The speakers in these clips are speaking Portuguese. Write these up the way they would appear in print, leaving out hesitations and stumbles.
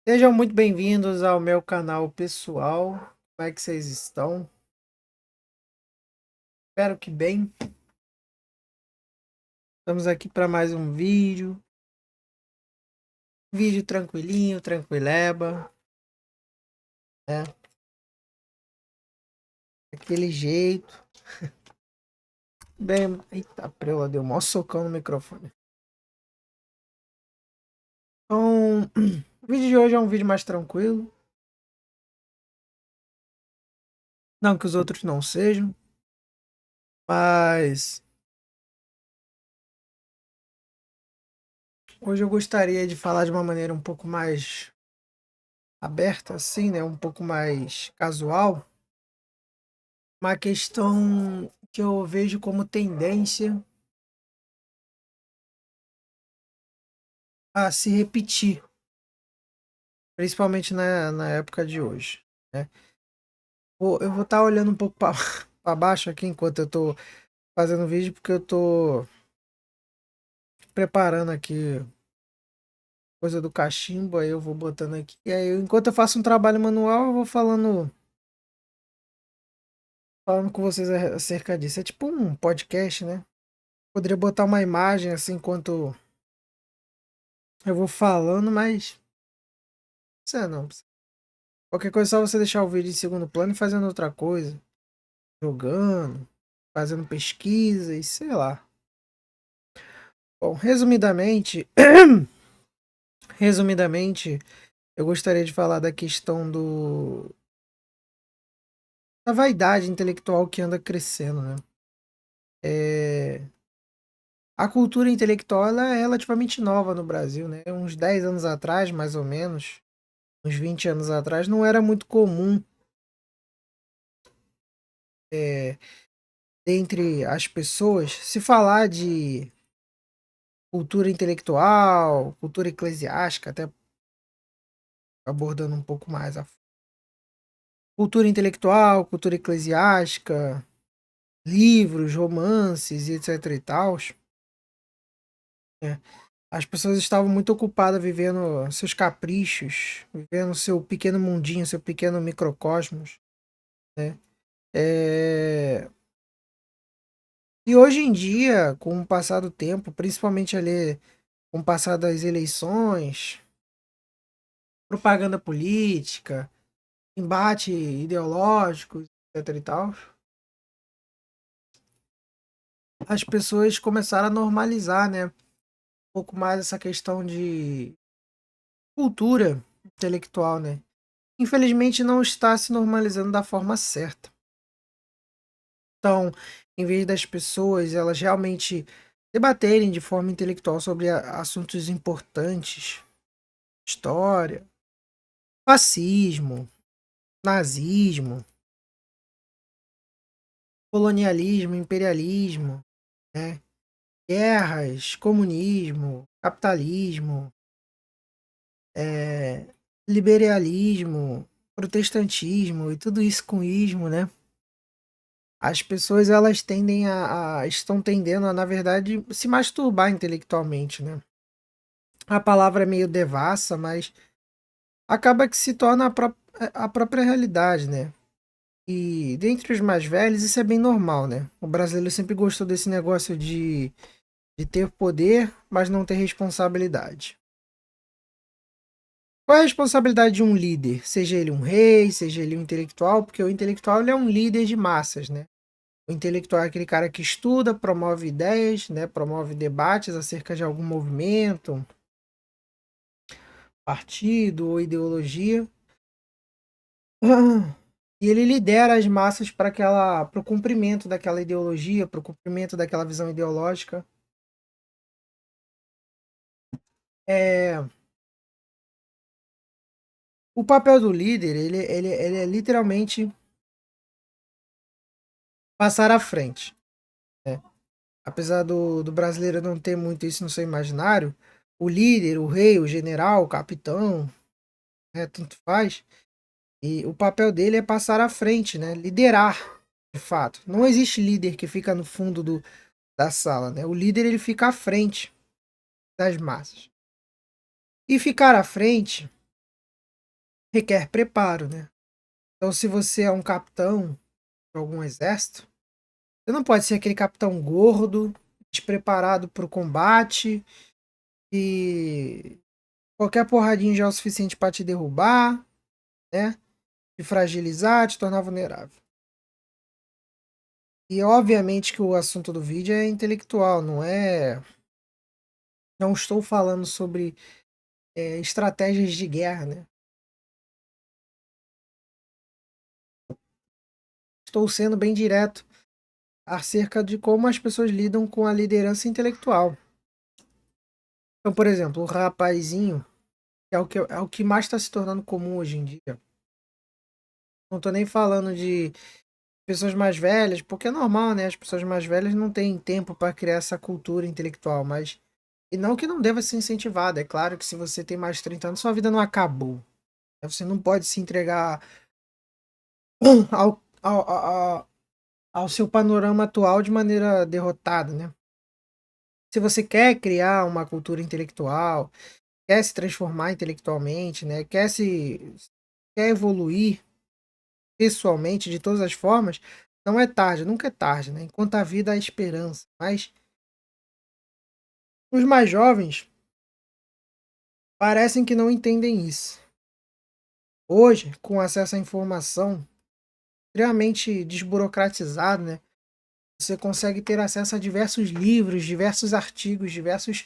Sejam muito bem-vindos ao meu canal pessoal. Como é que vocês estão? Espero que bem. Estamos aqui para mais um vídeo. Vídeo tranquilinho, tranquileba, né? Daquele jeito. Bem, eita, preula, deu mó socão no microfone. Então, o vídeo de hoje é um vídeo mais tranquilo. Não que os outros não sejam, mas hoje eu gostaria de falar de uma maneira um pouco mais aberta, assim, né? Um pouco mais casual. Uma questão que eu vejo como tendência a se repetir, principalmente na época de hoje, né? Eu vou estar olhando um pouco para baixo aqui enquanto eu tô fazendo o vídeo, porque eu tô preparando aqui coisa do cachimbo, aí eu vou botando aqui. E aí, enquanto eu faço um trabalho manual, eu vou falando com vocês acerca disso. É tipo um podcast, né? Poderia botar uma imagem assim enquanto eu vou falando, mas isso não. Qualquer coisa é só você deixar o vídeo em segundo plano e fazendo outra coisa, jogando, fazendo pesquisa e sei lá. Bom, resumidamente, eu gostaria de falar da questão da vaidade intelectual que anda crescendo, né? É, a cultura intelectual ela é relativamente nova no Brasil, né? Uns 10 anos atrás, mais ou menos, uns 20 anos atrás, não era muito comum é, entre as pessoas se falar de cultura intelectual, cultura eclesiástica, até abordando um pouco mais a cultura intelectual, cultura eclesiástica, livros, romances e etc e tal, né? As pessoas estavam muito ocupadas vivendo seus caprichos, vivendo seu pequeno mundinho, seu pequeno microcosmos, né? É, e hoje em dia, com o passar do tempo, principalmente ali com o passar das eleições, propaganda política, embate ideológico, etc e tal, as pessoas começaram a normalizar, né, um pouco mais essa questão de cultura intelectual, né? Infelizmente não está se normalizando da forma certa. Então, em vez das pessoas elas realmente debaterem de forma intelectual sobre assuntos importantes, história, fascismo, nazismo, colonialismo, imperialismo, né? Guerras, comunismo, capitalismo, eh, liberalismo, protestantismo e tudo isso com ismo, né? As pessoas elas tendem estão tendendo a, na verdade, se masturbar intelectualmente, né? A palavra é meio devassa, mas acaba que se torna a própria realidade, né? E dentre os mais velhos, isso é bem normal, né? O brasileiro sempre gostou desse negócio de ter poder, mas não ter responsabilidade. Qual é a responsabilidade de um líder? Seja ele um rei, seja ele um intelectual, porque o intelectual ele é um líder de massas, né? O intelectual é aquele cara que estuda, promove ideias, né? Promove debates acerca de algum movimento, partido ou ideologia. E ele lidera as massas para o cumprimento daquela ideologia, para o cumprimento daquela visão ideológica. É, o papel do líder, ele é literalmente passar à frente, né? Apesar do brasileiro não ter muito isso no seu imaginário, o líder, o rei, o general, o capitão, né, tanto faz, e o papel dele é passar à frente, né? Liderar, de fato. Não existe líder que fica no fundo da sala, né? O líder ele fica à frente das massas. E ficar à frente requer preparo, né? Então, se você é um capitão de algum exército, você não pode ser aquele capitão gordo, despreparado para o combate e qualquer porradinha já é o suficiente para te derrubar, né? Te fragilizar, te tornar vulnerável. E obviamente que o assunto do vídeo é intelectual, não é. Não estou falando sobre estratégias de guerra, né? Estou sendo bem direto acerca de como as pessoas lidam com a liderança intelectual. Então, por exemplo, o rapazinho, que é o que mais está se tornando comum hoje em dia. Não estou nem falando de pessoas mais velhas, porque é normal, né? As pessoas mais velhas não têm tempo para criar essa cultura intelectual, mas. E não que não deva ser incentivada. É claro que se você tem mais de 30 anos, sua vida não acabou. Você não pode se entregar ao seu panorama atual de maneira derrotada, né? Se você quer criar uma cultura intelectual, quer se transformar intelectualmente, né? Quer evoluir pessoalmente de todas as formas, não é tarde, nunca é tarde, né? Enquanto a vida há esperança. Mas os mais jovens parecem que não entendem isso. Hoje, com acesso à informação extremamente desburocratizado, né? Você consegue ter acesso a diversos livros, diversos artigos, diversas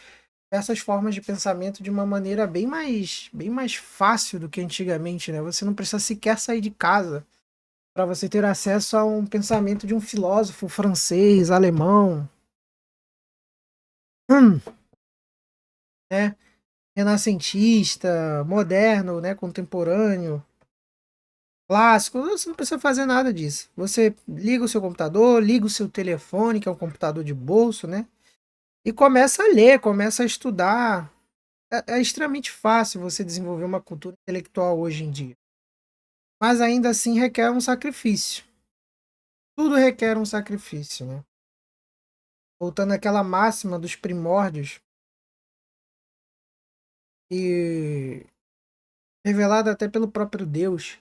formas de pensamento de uma maneira bem mais fácil do que antigamente, né? Você não precisa sequer sair de casa para você ter acesso a um pensamento de um filósofo francês, alemão, né? Renascentista, moderno, né? Contemporâneo, clássico. Você não precisa fazer nada disso. Você liga o seu computador, liga o seu telefone, que é um computador de bolso, né? E começa a ler, começa a estudar. É extremamente fácil você desenvolver uma cultura intelectual hoje em dia. Mas ainda assim requer um sacrifício. Tudo requer um sacrifício, né? Voltando àquela máxima dos primórdios e revelada até pelo próprio Deus,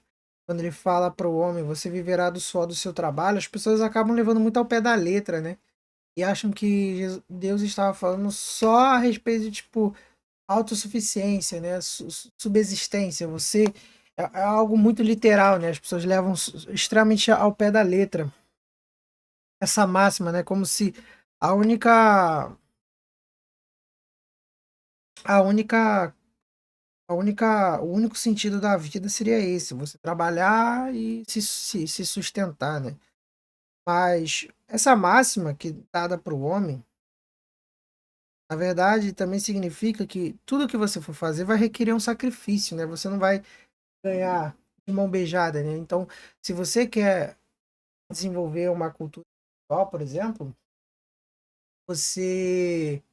quando ele fala para o homem, você viverá do suor do seu trabalho, as pessoas acabam levando muito ao pé da letra, né? E acham que Deus estava falando só a respeito de, tipo, autossuficiência, né? Subsistência. Você é algo muito literal, né? As pessoas levam extremamente ao pé da letra essa máxima, né? Como se a única a única o único sentido da vida seria esse, você trabalhar e se sustentar, né? Mas essa máxima que é dada para o homem, na verdade, também significa que tudo que você for fazer vai requerer um sacrifício, né? Você não vai ganhar de mão beijada, né? Então, se você quer desenvolver uma cultura espiritual, por exemplo, você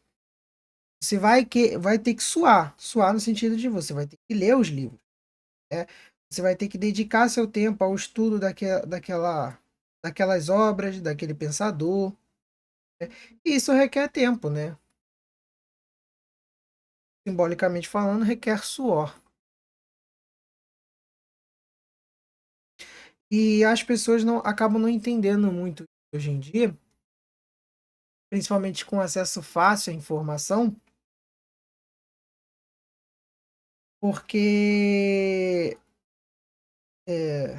vai ter que suar no sentido de você vai ter que ler os livros, né? Você vai ter que dedicar seu tempo ao estudo daquelas obras, daquele pensador, né? E isso requer tempo, né? Simbolicamente falando, requer suor. E as pessoas não acabam não entendendo muito hoje em dia, principalmente com acesso fácil à informação, porque é,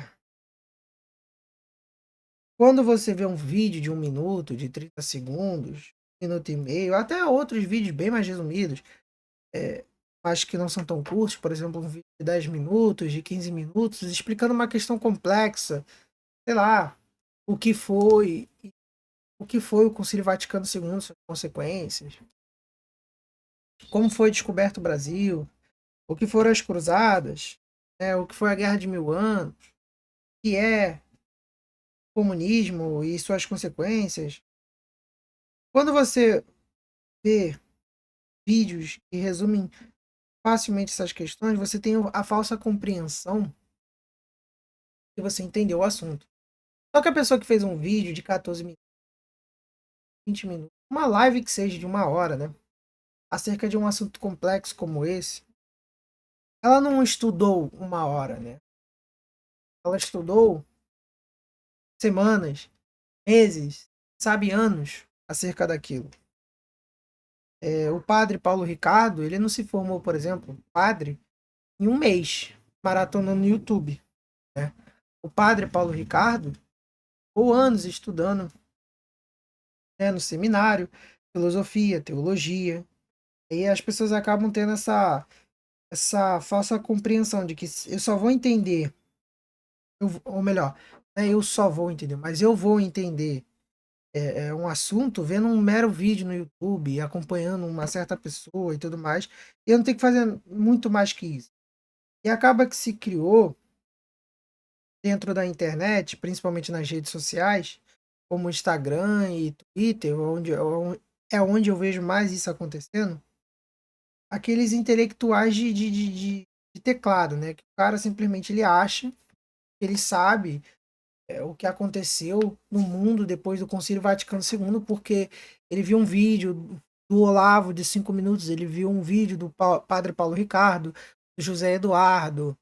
quando você vê um vídeo de 1 minuto, de 30 segundos, 1 minuto e meio, até outros vídeos bem mais resumidos, mas que não são tão curtos, por exemplo, um vídeo de 10 minutos, de 15 minutos, explicando uma questão complexa, sei lá, o que foi, o que foi o Concílio Vaticano II, suas consequências, como foi descoberto o Brasil, o que foram as cruzadas, né, o que foi a Guerra de Mil Anos, o que é comunismo e suas consequências. Quando você vê vídeos que resumem facilmente essas questões, você tem a falsa compreensão que você entendeu o assunto. Só que a pessoa que fez um vídeo de 14 minutos, 20 minutos, uma live que seja de 1 hora, né? Acerca de um assunto complexo como esse, ela não estudou uma hora, né? Ela estudou semanas, meses, sabe, anos acerca daquilo. O padre Paulo Ricardo, ele não se formou, por exemplo, padre em um mês, maratonando no YouTube, né? O padre Paulo Ricardo ficou anos estudando, né, no seminário, filosofia, teologia, e as pessoas acabam tendo essa falsa compreensão de que eu só vou entender, ou melhor, né, eu só vou entender, mas eu vou entender um assunto vendo um mero vídeo no YouTube, acompanhando uma certa pessoa e tudo mais, e eu não tenho que fazer muito mais que isso. E acaba que se criou dentro da internet, principalmente nas redes sociais, como Instagram e Twitter, é onde eu vejo mais isso acontecendo, aqueles intelectuais de teclado, né? Que o cara simplesmente ele acha que ele sabe o que aconteceu no mundo depois do Concílio Vaticano II, porque ele viu um vídeo do Olavo de 5 minutos, ele viu um vídeo do Padre Paulo Ricardo, do José Eduardo,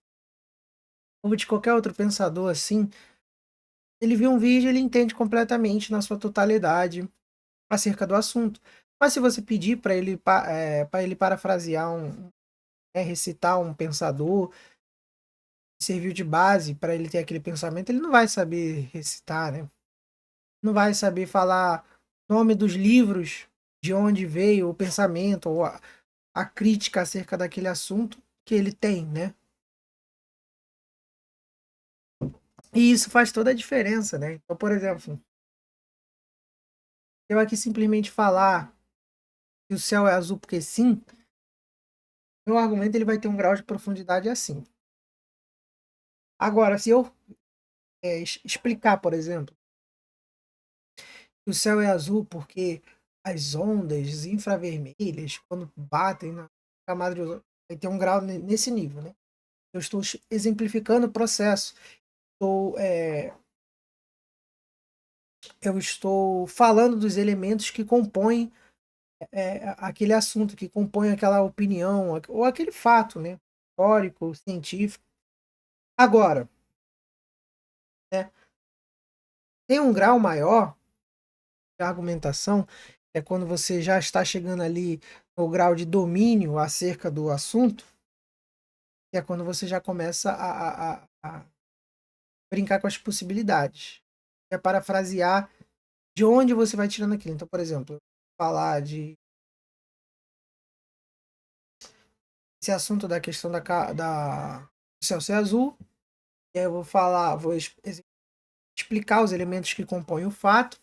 ou de qualquer outro pensador assim. Ele viu um vídeo, ele entende completamente na sua totalidade acerca do assunto. Mas se você pedir para ele, para ele parafrasear recitar um pensador, serviu de base para ele ter aquele pensamento, ele não vai saber recitar, né? Não vai saber falar nome dos livros, de onde veio o pensamento ou a crítica acerca daquele assunto que ele tem, né? E isso faz toda a diferença, né? Então, por exemplo, eu aqui simplesmente falar que o céu é azul porque sim, meu argumento ele vai ter um grau de profundidade assim. Agora, se eu explicar, por exemplo, que o céu é azul porque as ondas infravermelhas, quando batem na camada de ozônio, vai ter um grau nesse nível, né? Eu estou exemplificando o processo. Estou, eu estou falando dos elementos que compõem aquele assunto, que compõem aquela opinião, ou aquele fato, né? Histórico, científico. Agora, né, tem um grau maior de argumentação, é quando você já está chegando ali no grau de domínio acerca do assunto, que é quando você já começa a brincar com as possibilidades. É parafrasear de onde você vai tirando aquilo. Então, por exemplo, falar de esse assunto da questão do céu ser azul, e aí eu vou falar, explicar os elementos que compõem o fato,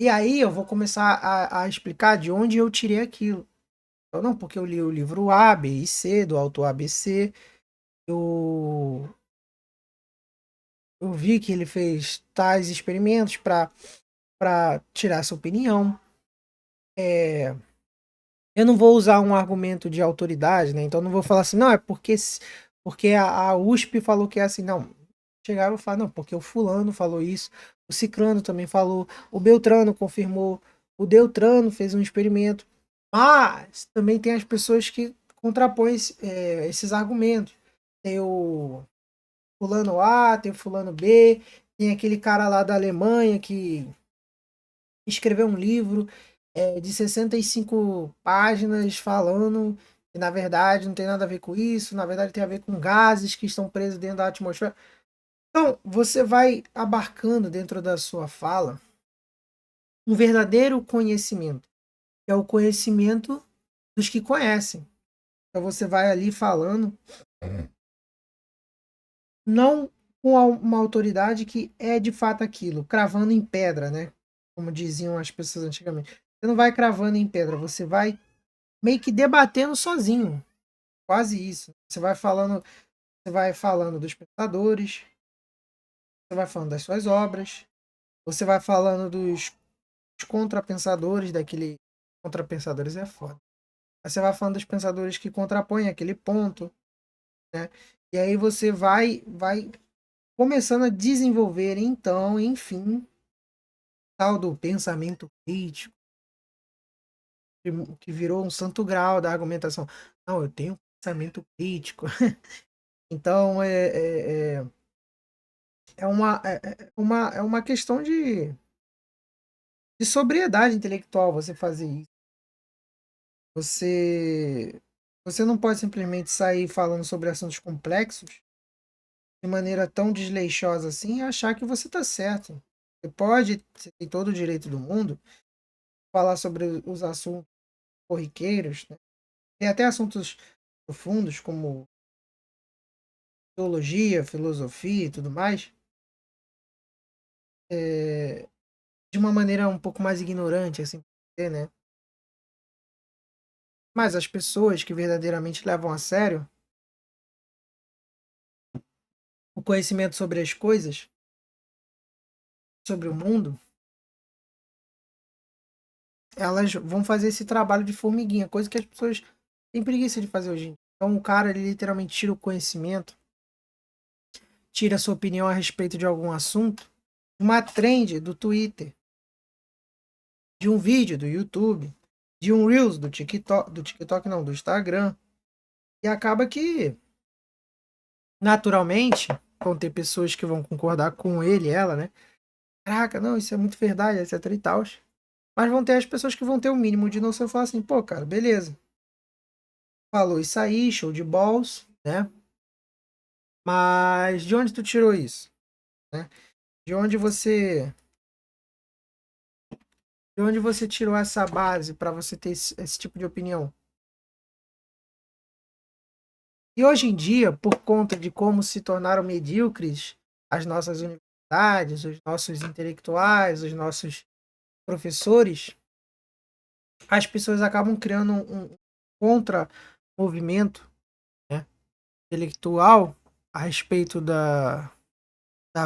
e aí eu vou começar a explicar de onde eu tirei aquilo. Então, não, porque eu li o livro A, B e C, do autor ABC, eu, eu vi que ele fez tais experimentos para tirar essa opinião. É, eu não vou usar um argumento de autoridade, né? Então não vou falar assim, não, é porque a USP falou que é assim, não. Chegar e vou falar, não, porque o fulano falou isso, o cicrano também falou, o Beltrano confirmou, o Deltrano fez um experimento. Mas também tem as pessoas que contrapõem esses argumentos. Tem o fulano A, tem o fulano B, tem aquele cara lá da Alemanha que escreveu um livro de 65 páginas falando que na verdade não tem nada a ver com isso, na verdade tem a ver com gases que estão presos dentro da atmosfera. Então, você vai abarcando dentro da sua fala um verdadeiro conhecimento, que é o conhecimento dos que conhecem. Então você vai ali falando, não com uma autoridade que é de fato aquilo, cravando em pedra, né? Como diziam as pessoas antigamente. Você não vai cravando em pedra, você vai meio que debatendo sozinho. Quase isso. Você vai falando dos pensadores, você vai falando das suas obras, você vai falando dos contrapensadores daquele. Contrapensadores é foda. Aí você vai falando dos pensadores que contrapõem aquele ponto, né? E aí você vai começando a desenvolver, então, enfim, tal do pensamento crítico, que virou um santo grau da argumentação. Não, eu tenho pensamento crítico. Então é uma questão de sobriedade intelectual você fazer isso. Você, você não pode simplesmente sair falando sobre assuntos complexos de maneira tão desleixosa assim e achar que você está certo. Você tem todo o direito do mundo falar sobre os assuntos corriqueiros, né? Tem até assuntos profundos como teologia, filosofia e tudo mais, é, de uma maneira um pouco mais ignorante, assim, né? Mas as pessoas que verdadeiramente levam a sério o conhecimento sobre as coisas, sobre o mundo, elas vão fazer esse trabalho de formiguinha, coisa que as pessoas têm preguiça de fazer hoje em dia. Então o cara, ele literalmente tira o conhecimento, tira a sua opinião a respeito de algum assunto, uma trend do Twitter, de um vídeo do YouTube, de um Reels do TikTok não, do Instagram, e acaba que, naturalmente, vão ter pessoas que vão concordar com ele, ela, né? Caraca, não, isso é muito verdade, etc e tal. Mas vão ter as pessoas que vão ter o mínimo de noção e falar assim, pô, cara, beleza. Falou isso aí, show de balls, né? Mas de onde tu tirou isso, né? De onde você, de onde você tirou essa base para você ter esse tipo de opinião? E hoje em dia, por conta de como se tornaram medíocres as nossas universidades, os nossos intelectuais, os nossos professores, as pessoas acabam criando um contra-movimento, né, intelectual a respeito da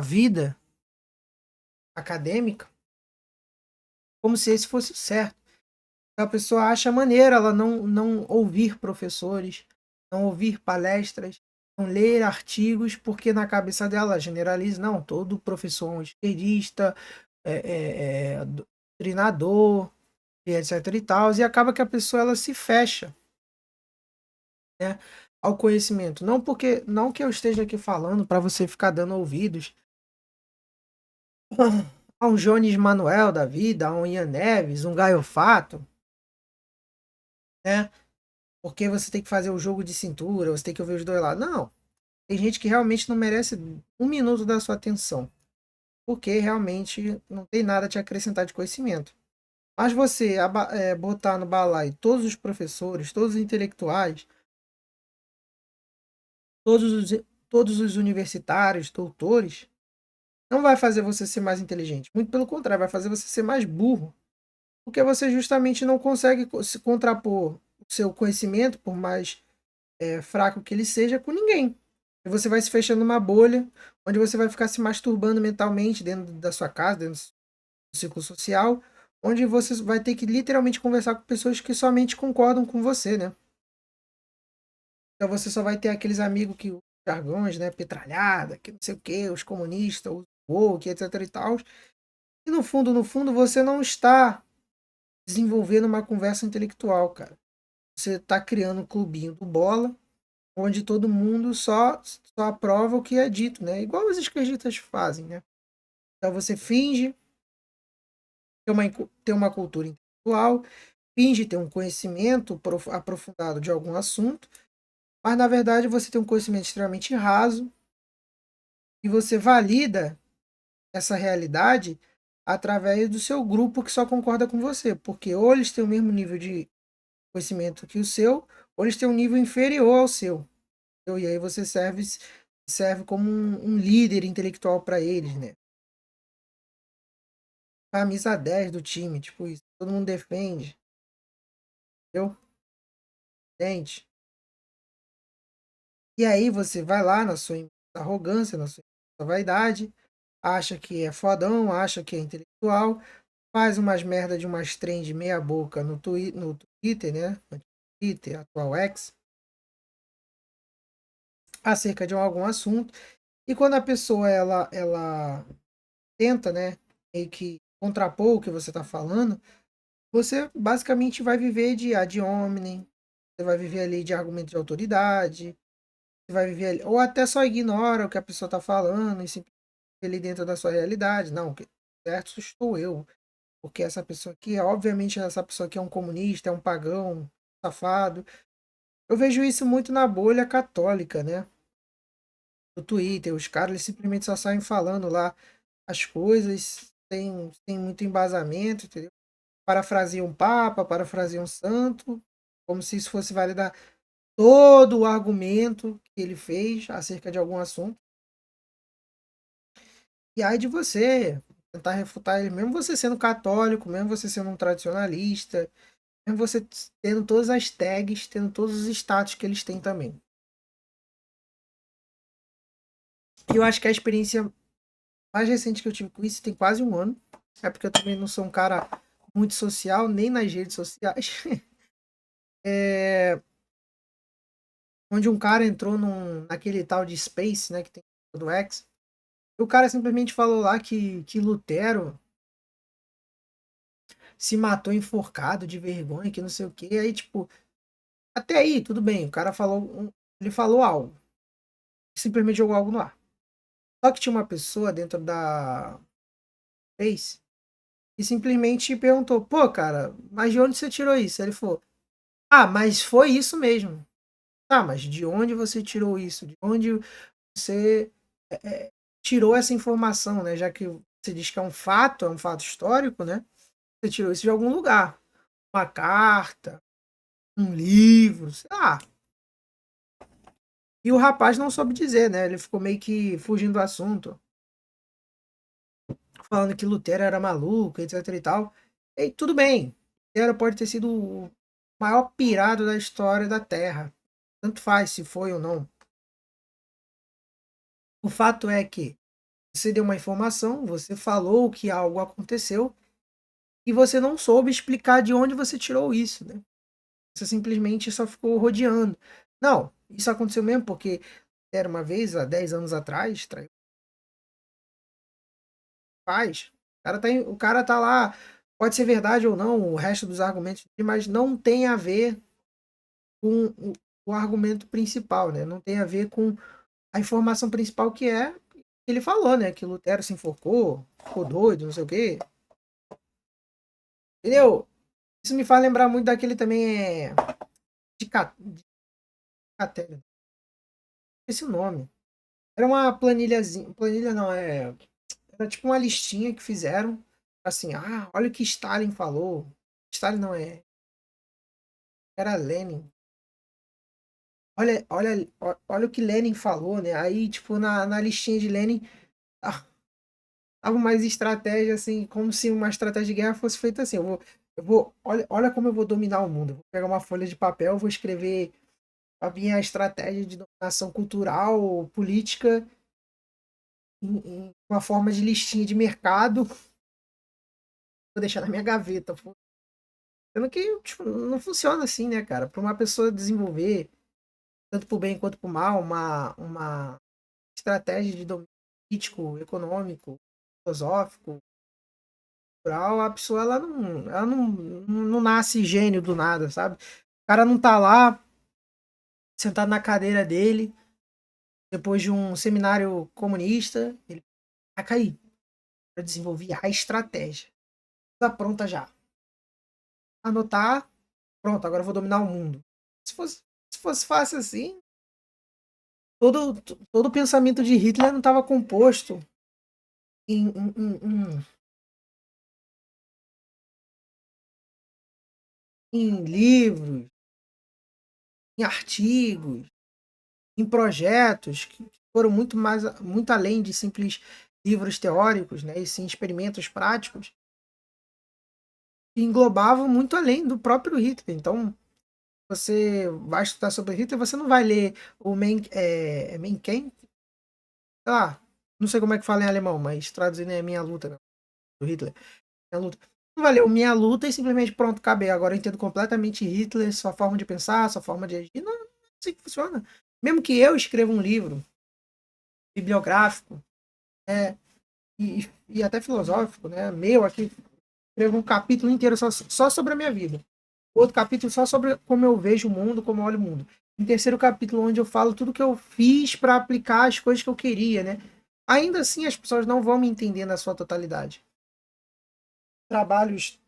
vida acadêmica, como se esse fosse o certo. A pessoa acha maneira ela não ouvir professores, não ouvir palestras, não ler artigos, porque na cabeça dela generaliza, não, todo professor é um esquerdista, doutrinador, e etc e tal, e acaba que a pessoa ela se fecha, né, ao conhecimento. Não que eu esteja aqui falando para você ficar dando ouvidos a um Jones Manuel da vida, a um Ian Neves, um Gaio Fato, né? Porque você tem que fazer o jogo de cintura, você tem que ouvir os dois lados. Não. Tem gente que realmente não merece um minuto da sua atenção. Porque realmente não tem nada a te acrescentar de conhecimento. Mas você botar no balaio todos os professores, todos os intelectuais, todos os, todos os universitários, doutores, não vai fazer você ser mais inteligente. Muito pelo contrário, vai fazer você ser mais burro. Porque você justamente não consegue se contrapor o seu conhecimento, por mais fraco que ele seja, com ninguém. E você vai se fechando numa bolha, onde você vai ficar se masturbando mentalmente dentro da sua casa, dentro do círculo social, onde você vai ter que literalmente conversar com pessoas que somente concordam com você, né? Então você só vai ter aqueles amigos que os jargões, né, petralhada, que não sei o que, os comunistas, os woke, etc e tal. E no fundo, você não está desenvolvendo uma conversa intelectual, cara. Você está criando um clubinho do bola, onde todo mundo só aprova o que é dito, né? Igual os esquerdistas fazem, né? Então você finge ter uma cultura intelectual, finge ter um conhecimento aprofundado de algum assunto, mas na verdade você tem um conhecimento extremamente raso e você valida essa realidade através do seu grupo que só concorda com você, porque ou eles têm o mesmo nível de conhecimento que o seu, ou eles têm um nível inferior ao seu. E aí você serve como um líder intelectual para eles, né? Camisa 10 do time, tipo isso. Todo mundo defende, entendeu? Entende? E aí você vai lá na sua arrogância, na sua vaidade, acha que é fodão, acha que é intelectual, faz umas merda de umas trend meia boca no Twitter, né? No Twitter, atual X, acerca de algum assunto. E quando a pessoa ela tenta, né, meio que contrapor o que você está falando, você basicamente vai viver de ad hominem, você vai viver ali de argumento de autoridade, você vai viver ali, ou até só ignora o que a pessoa está falando e simplesmente vive ali dentro da sua realidade. Não, o que certo estou eu, porque essa pessoa aqui, obviamente, essa pessoa aqui é um comunista, é um pagão, um safado. Eu vejo isso muito na bolha católica, né? No Twitter, os caras eles simplesmente só saem falando lá as coisas sem muito embasamento, entendeu? Parafraseiam um papa, parafraseiam um santo, como se isso fosse validar todo o argumento que ele fez acerca de algum assunto. E aí de você tentar refutar ele, mesmo você sendo católico, mesmo você sendo um tradicionalista, mesmo você tendo todas as tags, tendo todos os status que eles têm também. E eu acho que a experiência mais recente que eu tive com isso tem quase um ano. É porque eu também não sou um cara muito social, nem nas redes sociais. É, onde um cara entrou naquele tal de Space, né, que tem do X. E o cara simplesmente falou lá que Lutero se matou enforcado de vergonha, que não sei o que. Aí, tipo, até aí, tudo bem. O cara falou, ele falou algo. Simplesmente jogou algo no ar. Só que tinha uma pessoa dentro da Space e simplesmente perguntou: pô, cara, mas de onde você tirou isso? Ele falou: ah, mas foi isso mesmo. Tá, mas de onde você tirou isso? De onde você tirou essa informação, né? Já que você diz que é um fato histórico, né? Você tirou isso de algum lugar. Uma carta, um livro, sei lá. E o rapaz não soube dizer, né? Ele ficou meio que fugindo do assunto, falando que Lutero era maluco, etc e tal. E tudo bem. Lutero pode ter sido o maior pirado da história da Terra. Tanto faz se foi ou não. O fato é que você deu uma informação, você falou que algo aconteceu e você não soube explicar de onde você tirou isso, né? Você simplesmente só ficou rodeando. Não, isso aconteceu mesmo porque era uma vez, há 10 anos atrás, faz. O cara tá lá, pode ser verdade ou não, o resto dos argumentos, mas não tem a ver com o argumento principal, né? Não tem a ver com a informação principal que é ele falou, né? Que Lutero se enforcou, ficou doido, não sei o quê. Entendeu? Isso me faz lembrar muito daquele também de Catélia. Esse o nome. Era uma planilhazinha. Planilha não, era tipo uma listinha que fizeram. Assim, olha o que Stalin falou. Stalin não é. Era Lenin. Olha o que Lenin falou, né? Aí, tipo, na listinha de Lenin, ah, tava mais estratégia, assim, como se uma estratégia de guerra fosse feita assim. Olha como eu vou dominar o mundo. Eu vou pegar uma folha de papel, vou escrever a minha estratégia de dominação cultural, política, em uma forma de listinha de mercado, vou deixar na minha gaveta. Pô. Sendo que tipo, não funciona assim, né, cara? Para uma pessoa desenvolver, tanto pro bem quanto pro mal, uma estratégia de domínio político, econômico, filosófico, cultural, a pessoa ela não nasce gênio do nada, sabe? O cara não tá lá sentado na cadeira dele, depois de um seminário comunista, ele vai cair para desenvolver a estratégia. Tá pronta já. Anotar, pronto, agora eu vou dominar o mundo. Se fosse, se fosse fácil assim, todo o pensamento de Hitler não estava composto em em livros, em artigos, em projetos que foram muito além de simples livros teóricos, né, e sim experimentos práticos, que englobavam muito além do próprio Hitler. Então, você vai estudar sobre Hitler, você não vai ler o Mein Kampf, sei lá, não sei como é que fala em alemão, mas traduzindo é Minha Luta, né, do Hitler, Minha Luta. Não vai ler o Minha Luta e simplesmente pronto, acabei. Agora eu entendo completamente Hitler, sua forma de pensar, sua forma de agir. Não, não é assim que funciona. Mesmo que eu escreva um livro bibliográfico, é, e até filosófico, né, meu aqui, escrevo um capítulo inteiro só sobre a minha vida. Outro capítulo só sobre como eu vejo o mundo, como eu olho o mundo. Em terceiro capítulo, onde eu falo tudo que eu fiz para aplicar as coisas que eu queria, né? Ainda assim, as pessoas não vão me entender na sua totalidade. Trabalhos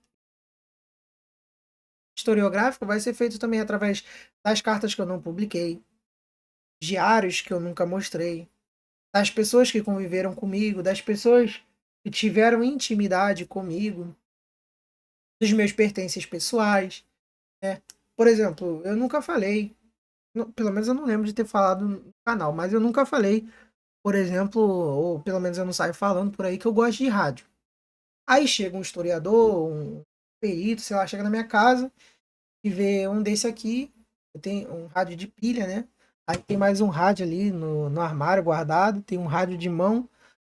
historiográfico vai ser feito também através das cartas que eu não publiquei, diários que eu nunca mostrei, das pessoas que conviveram comigo, das pessoas que tiveram intimidade comigo, dos meus pertences pessoais, né? Por exemplo, eu nunca falei, pelo menos eu não lembro de ter falado no canal, mas eu nunca falei, por exemplo, ou pelo menos eu não saio falando por aí que eu gosto de rádio. Aí chega um historiador, um perito, sei lá, chega na minha casa e vê um desse aqui, tem um rádio de pilha, né? Aí tem mais um rádio ali no armário guardado, tem um rádio de mão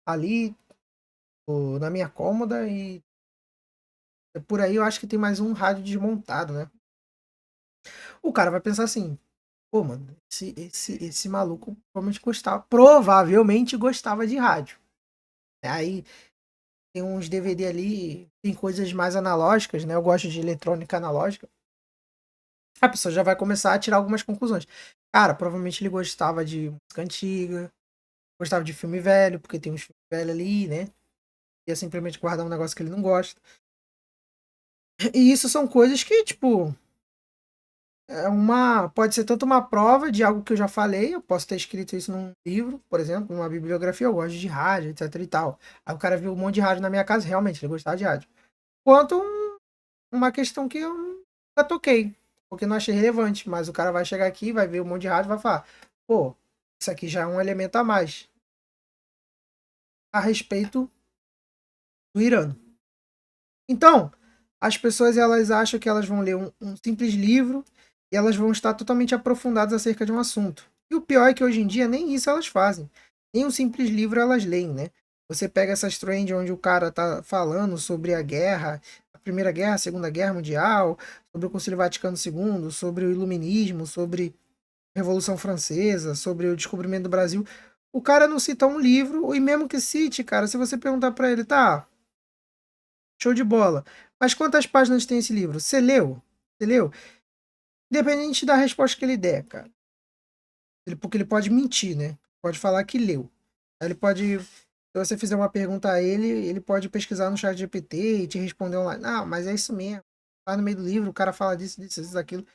ali na minha cômoda e por aí eu acho que tem mais um rádio desmontado, né? O cara vai pensar assim, pô, mano, esse maluco provavelmente gostava de rádio. Aí tem uns DVD ali, tem coisas mais analógicas, né? Eu gosto de eletrônica analógica. A pessoa já vai começar a tirar algumas conclusões. Cara, provavelmente ele gostava de música antiga, gostava de filme velho, porque tem uns filmes velhos ali, né? Ia simplesmente guardar um negócio que ele não gosta. E isso são coisas que, tipo, pode ser tanto uma prova de algo que eu já falei, eu posso ter escrito isso num livro, por exemplo, numa bibliografia, eu gosto de rádio, etc e tal. Aí o cara viu um monte de rádio na minha casa, realmente, ele gostava de rádio. Quanto uma questão que eu nunca toquei, porque não achei relevante, mas o cara vai chegar aqui, vai ver um monte de rádio e vai falar, pô, isso aqui já é um elemento a mais a respeito do Irã. Então, as pessoas elas acham que elas vão ler um simples livro e elas vão estar totalmente aprofundadas acerca de um assunto. E o pior é que hoje em dia nem isso elas fazem. Nem um simples livro elas leem, né? Você pega essas trends onde o cara tá falando sobre a guerra, a Primeira Guerra, a Segunda Guerra Mundial, sobre o Concílio Vaticano II, sobre o Iluminismo, sobre a Revolução Francesa, sobre o descobrimento do Brasil. O cara não cita um livro, e mesmo que cite, cara, se você perguntar para ele, tá, show de bola. Mas quantas páginas tem esse livro? Você leu? Você leu? Independente da resposta que ele der, cara. Porque ele pode mentir, né? Pode falar que leu. Aí ele pode. Se você fizer uma pergunta a ele, ele pode pesquisar no chat GPT e te responder online. Não, mas é isso mesmo. Lá no meio do livro, o cara fala disso, disso, isso, daquilo.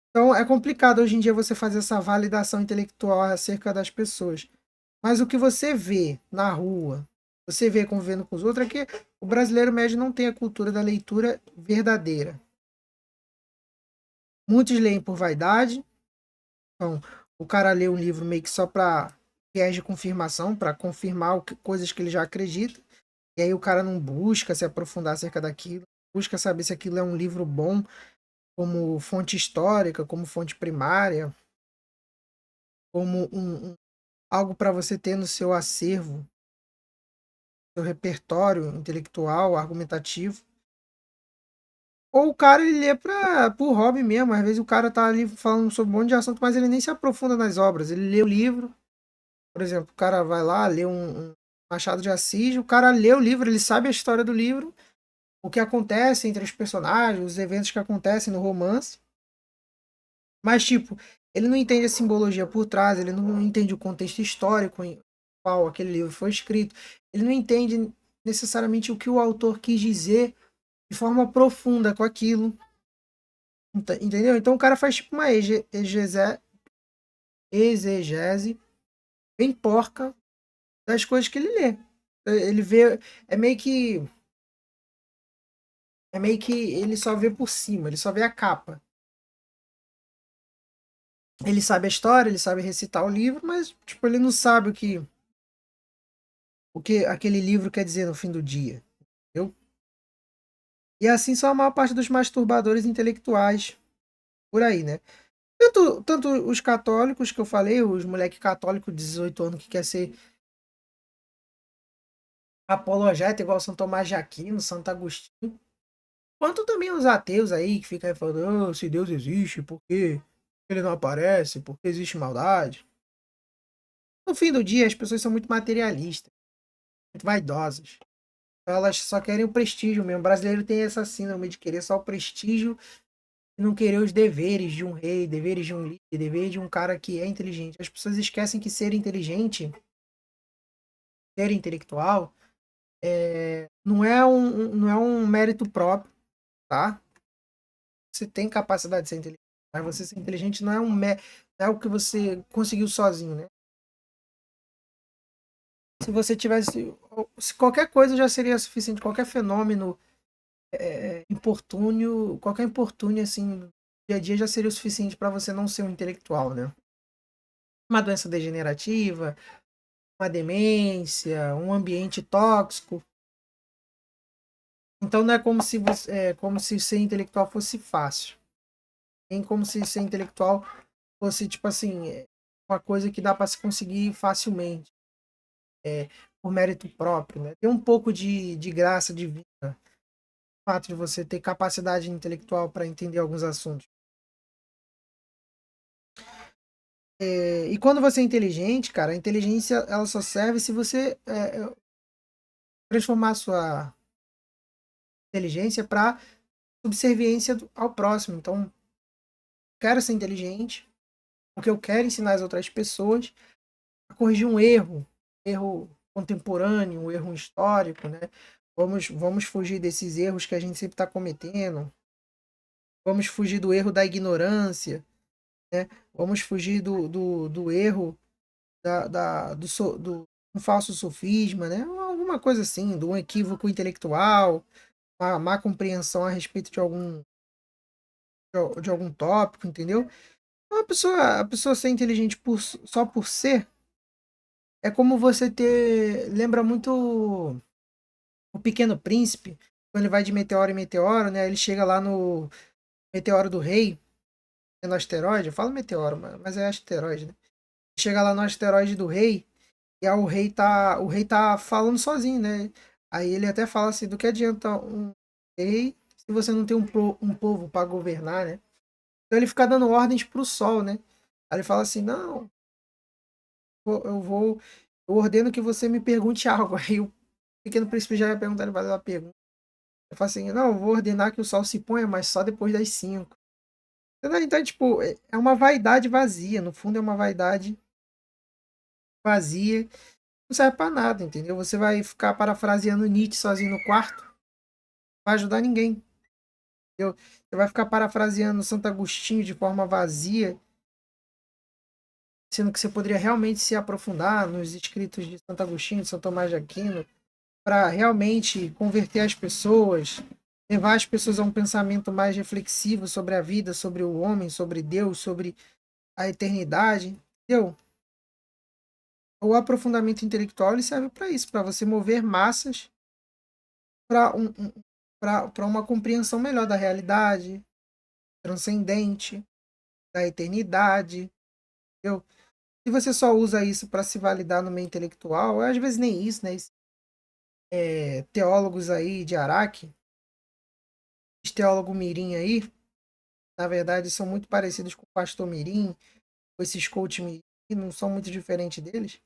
Então é complicado hoje em dia você fazer essa validação intelectual acerca das pessoas. Mas o que você vê na rua, você vê convivendo com os outros, é que o brasileiro médio não tem a cultura da leitura verdadeira. Muitos leem por vaidade. Então, o cara lê um livro meio que só para viés de confirmação, para confirmar coisas que ele já acredita. E aí o cara não busca se aprofundar acerca daquilo, busca saber se aquilo é um livro bom como fonte histórica, como fonte primária, como algo para você ter no seu acervo, seu repertório intelectual, argumentativo. Ou o cara ele lê por hobby mesmo. Às vezes o cara tá ali falando sobre um monte de assunto, mas ele nem se aprofunda nas obras. Ele lê o livro, por exemplo, o cara vai lá, lê um Machado de Assis, o cara lê o livro, ele sabe a história do livro, o que acontece entre os personagens, os eventos que acontecem no romance, mas, tipo, ele não entende a simbologia por trás, ele não entende o contexto histórico em qual aquele livro foi escrito, ele não entende necessariamente o que o autor quis dizer de forma profunda com aquilo. Entendeu? Então o cara faz tipo uma exegese bem porca das coisas que ele lê. Ele vê, é meio que é meio que ele só vê por cima, ele só vê a capa. Ele sabe a história, ele sabe recitar o livro, mas tipo, ele não sabe o que aquele livro quer dizer no fim do dia. Entendeu? E assim são a maior parte dos masturbadores intelectuais por aí, né? Tanto os católicos que eu falei, os moleque católico de 18 anos que quer ser apologeta igual São Tomás de Aquino, Santo Agostinho, quanto também os ateus aí que ficam aí falando, se Deus existe, por que ele não aparece, por que existe maldade. No fim do dia, as pessoas são muito materialistas, muito vaidosas. Elas só querem o prestígio mesmo. O brasileiro tem essa síndrome de querer só o prestígio e não querer os deveres de um rei, deveres de um líder, deveres de um cara que é inteligente. As pessoas esquecem que ser inteligente, ser intelectual, não é um mérito próprio, tá? Você tem capacidade de ser inteligente, mas você ser inteligente não é não é o que você conseguiu sozinho, né? Se você tivesse, se qualquer coisa já seria suficiente, qualquer fenômeno importúnio, qualquer importúnio assim, no dia a dia já seria o suficiente para você não ser um intelectual, né? Uma doença degenerativa, uma demência, um ambiente tóxico. Então não é como se como se ser intelectual fosse fácil. Nem como se ser intelectual fosse tipo assim, uma coisa que dá para se conseguir facilmente, por mérito próprio, né? Tem um pouco de graça divina, o fato de você ter capacidade intelectual para entender alguns assuntos. E quando você é inteligente, cara, a inteligência ela só serve se você transformar a sua inteligência para subserviência ao próximo. Então, quero ser inteligente, porque eu quero ensinar as outras pessoas a corrigir um erro contemporâneo, um erro histórico, né? Vamos fugir desses erros que a gente sempre está cometendo. Vamos fugir do erro da ignorância, né? Vamos fugir do erro do um falso sofisma, né? Alguma coisa assim, de um equívoco intelectual, uma má compreensão a respeito de algum tópico, entendeu? Então, a pessoa ser inteligente só por ser é como você ter. Lembra muito o Pequeno Príncipe, quando ele vai de meteoro em meteoro, né? Ele chega lá no meteoro do rei, é no asteroide. Eu falo meteoro, mas é asteroide, né? Chega lá no asteroide do rei. E aí o rei tá falando sozinho, né? Aí ele até fala assim, do que adianta um rei se você não tem um povo para governar, né? Então ele fica dando ordens pro sol, né? Aí ele fala assim, não, eu vou, eu ordeno que você me pergunte algo. Aí o pequeno príncipe já ia perguntar, ele vai dar uma pergunta. Eu falo assim, não, eu vou ordenar que o sol se ponha, mas só depois das 5. Entendeu? Então, tipo, é uma vaidade vazia. No fundo, é uma vaidade vazia. Não serve pra nada, entendeu? Você vai ficar parafraseando Nietzsche sozinho no quarto, não vai ajudar ninguém, entendeu? Você vai ficar parafraseando Santo Agostinho de forma vazia, sendo que você poderia realmente se aprofundar nos escritos de Santo Agostinho, de São Tomás de Aquino, para realmente converter as pessoas, levar as pessoas a um pensamento mais reflexivo sobre a vida, sobre o homem, sobre Deus, sobre a eternidade, entendeu? O aprofundamento intelectual ele serve para isso, para você mover massas para para uma compreensão melhor da realidade, transcendente, da eternidade, entendeu? Se você só usa isso para se validar no meio intelectual, às vezes nem isso, né? Teólogos aí de Araque, os teólogo Mirim aí, na verdade são muito parecidos com o pastor Mirim, com esses coach Mirim, que não são muito diferentes deles.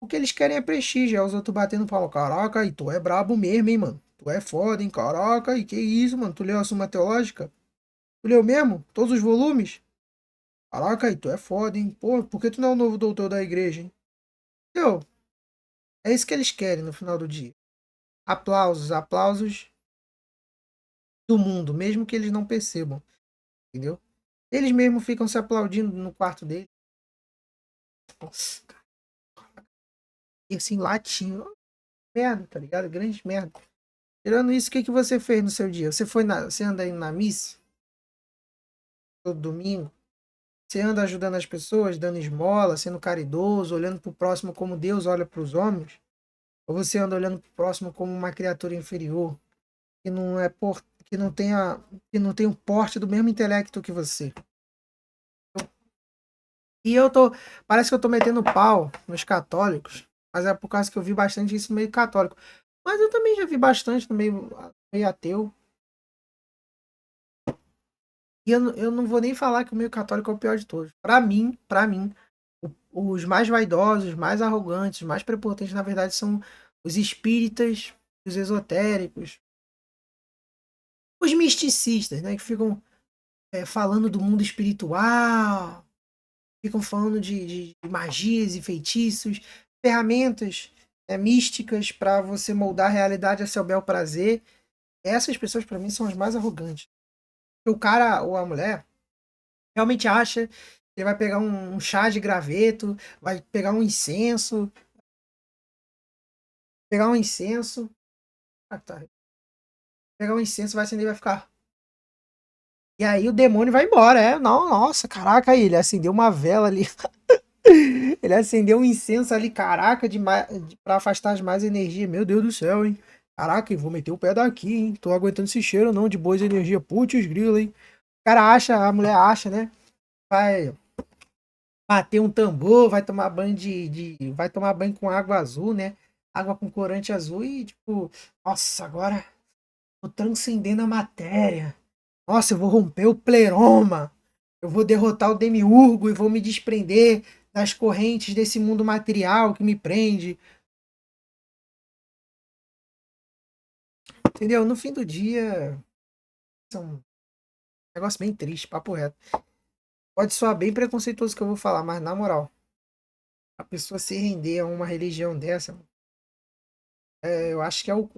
O que eles querem é prestígio, é os outros batendo palma. Caraca, e tu é brabo mesmo, hein, mano? Tu é foda, hein? Caraca, e que isso, mano? Tu leu a Suma Teológica? Tu leu mesmo? Todos os volumes? Caraca, aí tu é foda, hein? Pô, por que tu não é o novo doutor da igreja, hein? Entendeu? É isso que eles querem no final do dia. Aplausos, aplausos do mundo, mesmo que eles não percebam, entendeu? Eles mesmos ficam se aplaudindo no quarto dele. Nossa, e assim, latinho. Merda, tá ligado? Grande merda. Tirando isso, o que que você fez no seu dia? Você anda indo na missa todo domingo? Você anda ajudando as pessoas, dando esmola, sendo caridoso, olhando pro próximo como Deus olha para os homens? Ou você anda olhando pro próximo como uma criatura inferior? Que não é que não tenha que não tem o porte do mesmo intelecto que você. E eu tô, parece que eu tô metendo pau nos católicos, mas é por causa que eu vi bastante isso no meio católico. Mas eu também já vi bastante no meio ateu. E eu não vou nem falar que o meio católico é o pior de todos. Para mim, os mais vaidosos, mais arrogantes, mais prepotentes, na verdade, são os espíritas, os esotéricos, os misticistas, né, que ficam falando do mundo espiritual, ficam falando de magias e feitiços, ferramentas místicas para você moldar a realidade a seu bel prazer. Essas pessoas, para mim, são as mais arrogantes. O cara ou a mulher realmente acha que ele vai pegar um chá de graveto, vai pegar um incenso, ah, tá. Pegar um incenso, vai acender e vai ficar. E aí o demônio vai embora, não, nossa, caraca, ele acendeu uma vela ali. Ele acendeu um incenso ali, caraca, pra afastar as más energias. Meu Deus do céu, hein? Caraca, eu vou meter o pé daqui, hein? Tô aguentando esse cheiro não de boas energias. Putz, grila, hein? O cara acha, a mulher acha, né? Vai bater um tambor, vai tomar banho vai tomar banho com água azul, né? Água com corante azul e tipo, nossa, agora tô transcendendo a matéria. Nossa, eu vou romper o pleroma. Eu vou derrotar o demiurgo e vou me desprender das correntes desse mundo material que me prende. Entendeu? No fim do dia, é um negócio bem triste, papo reto. Pode soar bem preconceituoso que eu vou falar, mas na moral, a pessoa se render a uma religião dessa, eu acho que não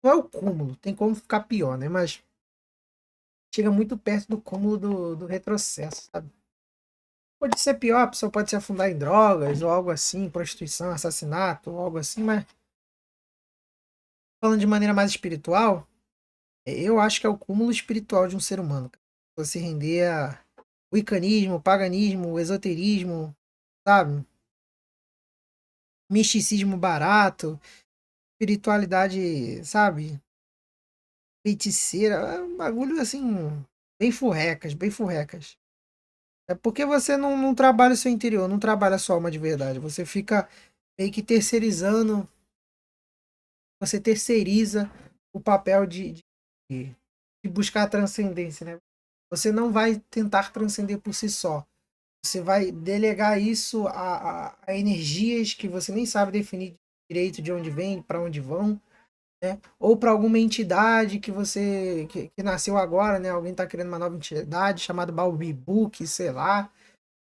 é o cúmulo, tem como ficar pior, né? Mas chega muito perto do cúmulo do retrocesso, sabe? Pode ser pior, a pessoa pode se afundar em drogas ou algo assim, prostituição, assassinato ou algo assim, mas falando de maneira mais espiritual, eu acho que é o cúmulo espiritual de um ser humano, cara. Você render a o icanismo, o paganismo, o esoterismo, sabe? Misticismo barato, espiritualidade, sabe? Feiticeira, é um bagulho assim, bem furrecas, bem furrecas. É porque você não trabalha o seu interior, não trabalha a sua alma de verdade. Você fica meio que terceirizando, você terceiriza o papel de buscar a transcendência, né? Você não vai tentar transcender por si só. Você vai delegar isso a energias que você nem sabe definir direito de onde vem, para onde vão, né? Ou para alguma entidade que nasceu agora, né? Alguém está criando uma nova entidade chamada Baobi Book, sei lá.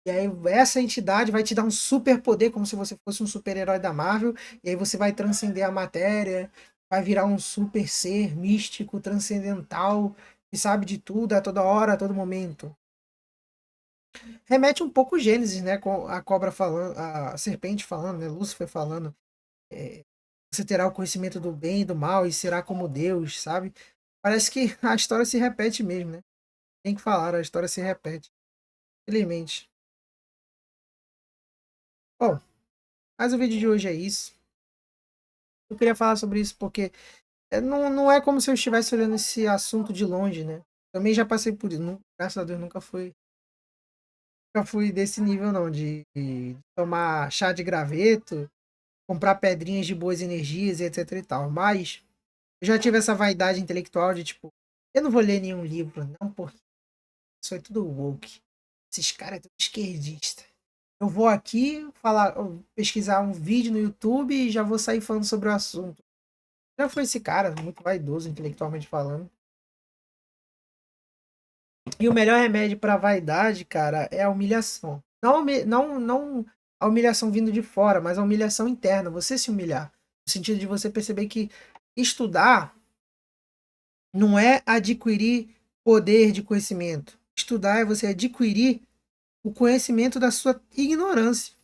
E aí essa entidade vai te dar um super poder, como se você fosse um super-herói da Marvel, e aí você vai transcender a matéria, vai virar um super ser místico, transcendental, que sabe de tudo a toda hora, a todo momento. Remete um pouco Gênesis, né? Com a cobra falando, a serpente falando, né? Lúcifer falando. é, Você terá o conhecimento do bem e do mal e será como Deus, sabe? Parece que a história se repete mesmo, né? Tem que falar, a história se repete. Felizmente. Bom, mas o vídeo de hoje é isso. Eu queria falar sobre isso porque não é como se eu estivesse olhando esse assunto de longe, né? Também já passei por isso. Graças a Deus nunca fui desse nível, não, de tomar chá de graveto, comprar pedrinhas de boas energias e etc e tal. Mas eu já tive essa vaidade intelectual de tipo, eu não vou ler nenhum livro, não, porque isso é tudo woke. Esses caras é tudo esquerdista. Eu vou aqui falar, pesquisar um vídeo no YouTube e já vou sair falando sobre o assunto. Já foi esse cara, muito vaidoso intelectualmente falando. E o melhor remédio para vaidade, cara, é a humilhação. Não a humilhação vindo de fora, mas a humilhação interna. Você se humilhar. No sentido de você perceber que estudar não é adquirir poder de conhecimento. Estudar é você adquirir o conhecimento da sua ignorância.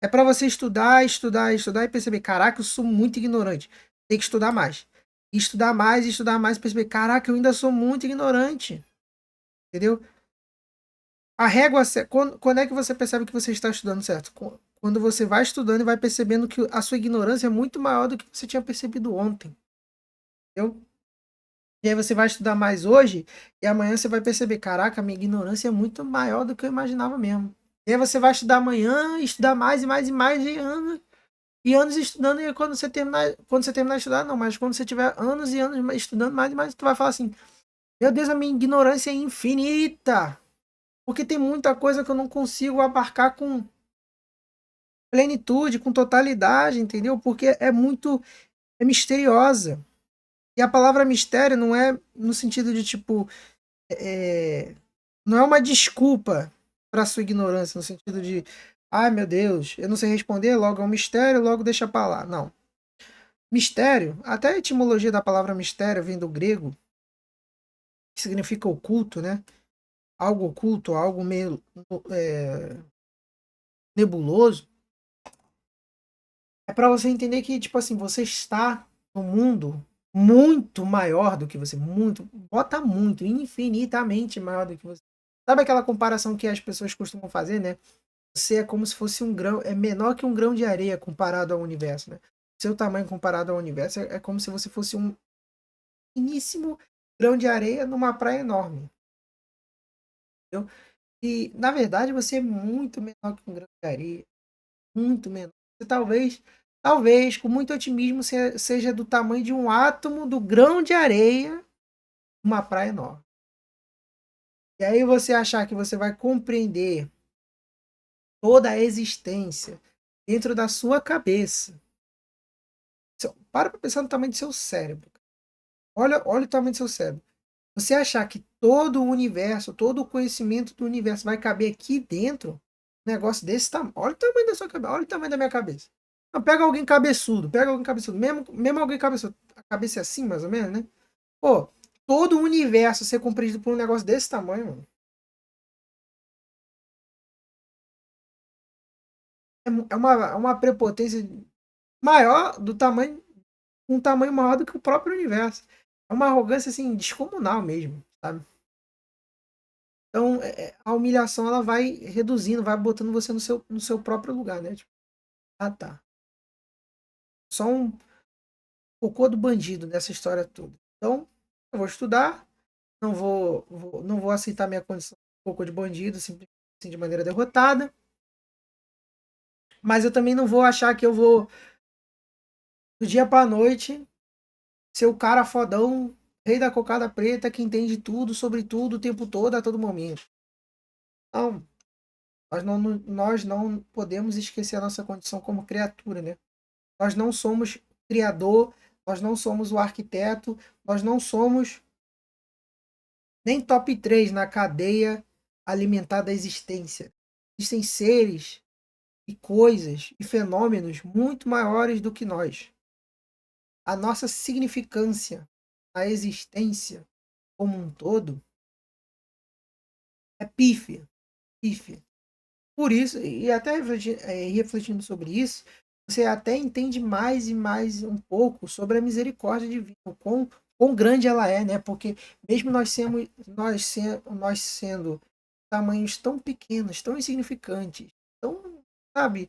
É para você estudar, estudar, estudar e perceber, caraca, eu sou muito ignorante. Tem que estudar mais. Estudar mais e perceber, caraca, eu ainda sou muito ignorante. Entendeu? A régua, quando é que você percebe que você está estudando certo? Quando você vai estudando e vai percebendo que a sua ignorância é muito maior do que você tinha percebido ontem. Entendeu? E aí você vai estudar mais hoje e amanhã você vai perceber, caraca, a minha ignorância é muito maior do que eu imaginava mesmo. E aí você vai estudar amanhã, estudar mais e mais e mais e anos estudando e quando você terminar de estudar, não, mas quando você tiver anos e anos estudando mais e mais, tu vai falar assim: "Meu Deus, a minha ignorância é infinita, porque tem muita coisa que eu não consigo abarcar com plenitude, com totalidade, entendeu? Porque é misteriosa. E a palavra mistério não é no sentido de tipo não é uma desculpa para sua ignorância, no sentido de, ai meu Deus, eu não sei responder, logo é um mistério, logo deixa para lá. Não. Mistério, até a etimologia da palavra mistério vem do grego, que significa oculto, né? Algo oculto, algo meio nebuloso. É para você entender que, tipo assim, você está no mundo muito maior do que você, muito, bota muito, infinitamente maior do que você. Sabe aquela comparação que as pessoas costumam fazer, né? Você é como se fosse um grão, é menor que um grão de areia comparado ao universo, né? Seu tamanho comparado ao universo é como se você fosse um finíssimo grão de areia numa praia enorme, entendeu? E, na verdade, você é muito menor que um grão de areia, muito menor. Você talvez, com muito otimismo, seja do tamanho de um átomo do grão de areia numa praia enorme. E aí você achar que você vai compreender toda a existência dentro da sua cabeça. Para pensar no tamanho do seu cérebro. Olha o tamanho do seu cérebro. Você achar que todo o universo, todo o conhecimento do universo vai caber aqui dentro, um negócio desse tamanho. Olha o tamanho da sua cabeça, olha o tamanho da minha cabeça. Não, pega alguém cabeçudo, mesmo alguém cabeçudo, a cabeça é assim, mais ou menos, né? Pô, todo o universo ser compreendido por um negócio desse tamanho, mano. É uma prepotência maior do tamanho, um tamanho maior do que o próprio universo. É uma arrogância, assim, descomunal mesmo, sabe? Então, a humilhação ela vai reduzindo, vai botando você no seu próprio lugar, né? Tipo, ah, tá. Só um cocô do bandido nessa história toda. Então, eu vou estudar, não vou aceitar minha condição de cocô de bandido, simplesmente assim, de maneira derrotada. Mas eu também não vou achar que eu vou, do dia pra noite, ser o cara fodão, rei da cocada preta, que entende tudo, sobre tudo, o tempo todo, a todo momento. Não, nós não podemos esquecer a nossa condição como criatura, né? Nós não somos criador, nós não somos o arquiteto, nós não somos nem top 3 na cadeia alimentar da existência. Existem seres e coisas e fenômenos muito maiores do que nós. A nossa significância, a existência como um todo, é pífia, pífia. Por isso, e até refletindo sobre isso, você até entende mais e mais um pouco sobre a misericórdia divina, o quão grande ela é, né? Porque mesmo nós sendo tamanhos tão pequenos, tão insignificantes, tão, sabe,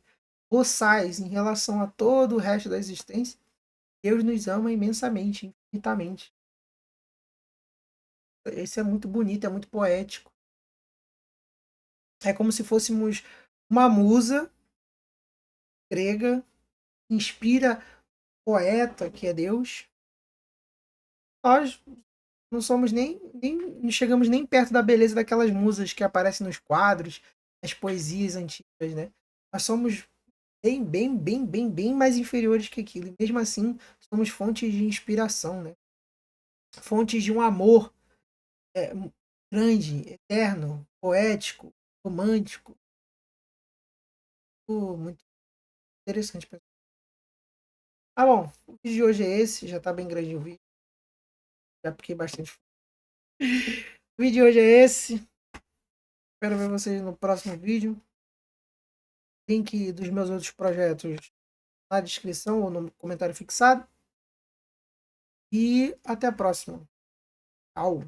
boçais em relação a todo o resto da existência, Deus nos ama imensamente, infinitamente. Isso é muito bonito, é muito poético. É como se fôssemos uma musa grega, inspira poeta, que é Deus. Nós não somos não chegamos nem perto da beleza daquelas musas que aparecem nos quadros, nas poesias antigas, né? Nós somos bem, bem, bem, bem, bem mais inferiores que aquilo. E mesmo assim, somos fontes de inspiração, né? Fontes de um amor é, grande, eterno, poético, romântico. Muito interessante. Ah, bom, o vídeo de hoje é esse. Já tá bem grande o vídeo. Já fiquei bastante. O vídeo de hoje é esse. Espero ver vocês no próximo vídeo. Link dos meus outros projetos na descrição ou no comentário fixado. E até a próxima. Tchau.